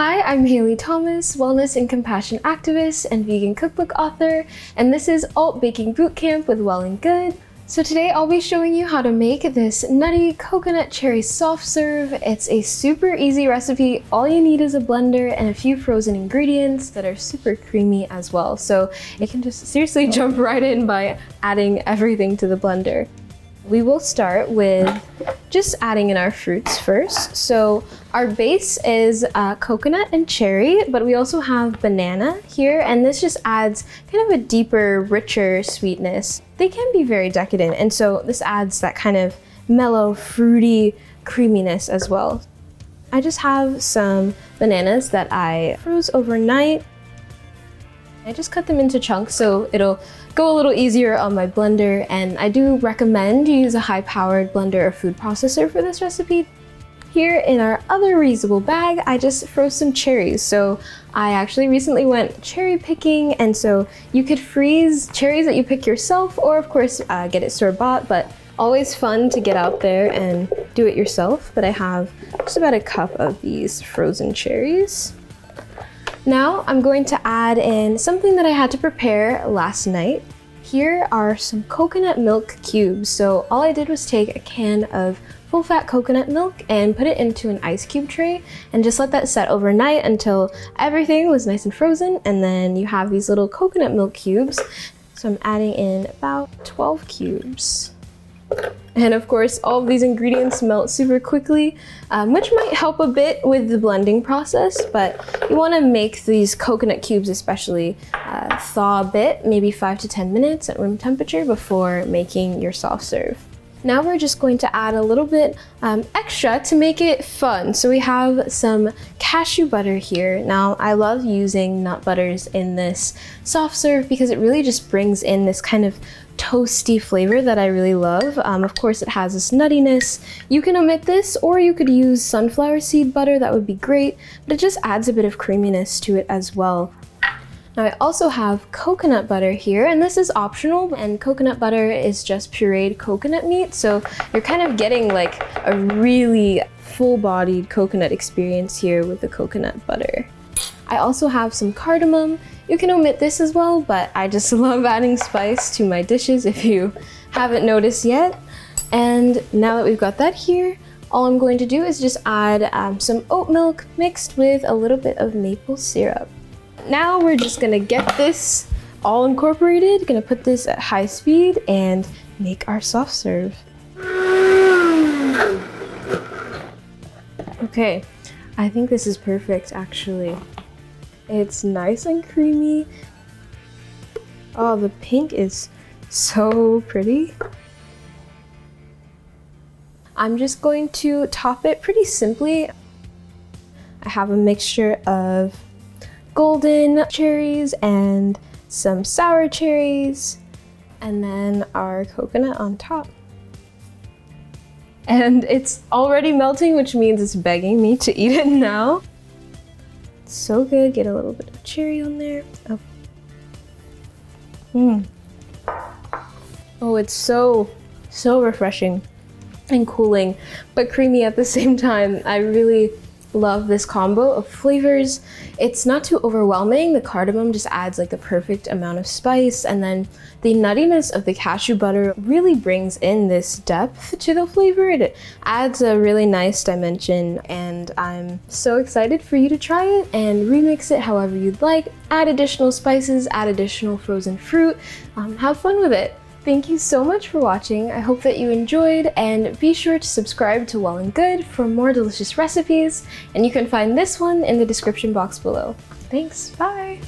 Hi, I'm Haley Thomas, wellness and compassion activist and vegan cookbook author, and this is Alt Baking Bootcamp with Well+Good. So today I'll be showing you how to make this nutty coconut cherry soft serve. It's a super easy recipe. All you need is a blender and a few frozen ingredients that are super creamy as well. So you can just seriously jump right in by adding everything to the blender. We will start with just adding in our fruits first. So our base is coconut and cherry, but we also have banana here, and this just adds kind of a deeper, richer sweetness. They can be very decadent, and so this adds that kind of mellow, fruity creaminess as well. I just have some bananas that I froze overnight. I just cut them into chunks so it'll go a little easier on my blender, and I do recommend you use a high-powered blender or food processor for this recipe. Here in our other reusable bag, I just froze some cherries. So I actually recently went cherry picking, and so you could freeze cherries that you pick yourself, or of course get it store-bought, but always fun to get out there and do it yourself. But I have just about a cup of these frozen cherries. Now I'm going to add in something that I had to prepare last night. Here are some coconut milk cubes. So all I did was take a can of full-fat coconut milk and put it into an ice cube tray and just let that set overnight until everything was nice and frozen, and then you have these little coconut milk cubes. So I'm adding in about 12 cubes. And of course, all of these ingredients melt super quickly, which might help a bit with the blending process, but you want to make these coconut cubes especially thaw a bit, maybe 5 to 10 minutes at room temperature before making your soft serve. Now we're just going to add a little bit extra to make it fun. So we have some cashew butter here. Now I love using nut butters in this soft serve because it really just brings in this kind of toasty flavor that I really love. Of course, it has this nuttiness. You can omit this, or you could use sunflower seed butter. That would be great, but it just adds a bit of creaminess to it as well. Now I also have coconut butter here, and this is optional, and coconut butter is just pureed coconut meat, so you're kind of getting like a really full-bodied coconut experience here with the coconut butter. I also have some cardamom. You can omit this as well, but I just love adding spice to my dishes if you haven't noticed yet. And now that we've got that here, all I'm going to do is just add some oat milk mixed with a little bit of maple syrup. Now we're just gonna get this all incorporated, gonna put this at high speed and make our soft serve. Okay, I think this is perfect actually. It's nice and creamy. Oh, the pink is so pretty. I'm just going to top it pretty simply. I have a mixture of golden cherries and some sour cherries, and then our coconut on top. And it's already melting, which means it's begging me to eat it now. So good. Get a little bit of cherry on there. Oh, it's so refreshing and cooling, but creamy at the same time. I really love this combo of flavors. It's not too overwhelming. The cardamom just adds like the perfect amount of spice, and then the nuttiness of the cashew butter really brings in this depth to the flavor. It adds a really nice dimension, and I'm so excited for you to try it and remix it however you'd like. Add additional spices, add additional frozen fruit, have fun with it. Thank you so much for watching. I hope that you enjoyed, and be sure to subscribe to Well+Good for more delicious recipes, and you can find this one in the description box below. Thanks, bye!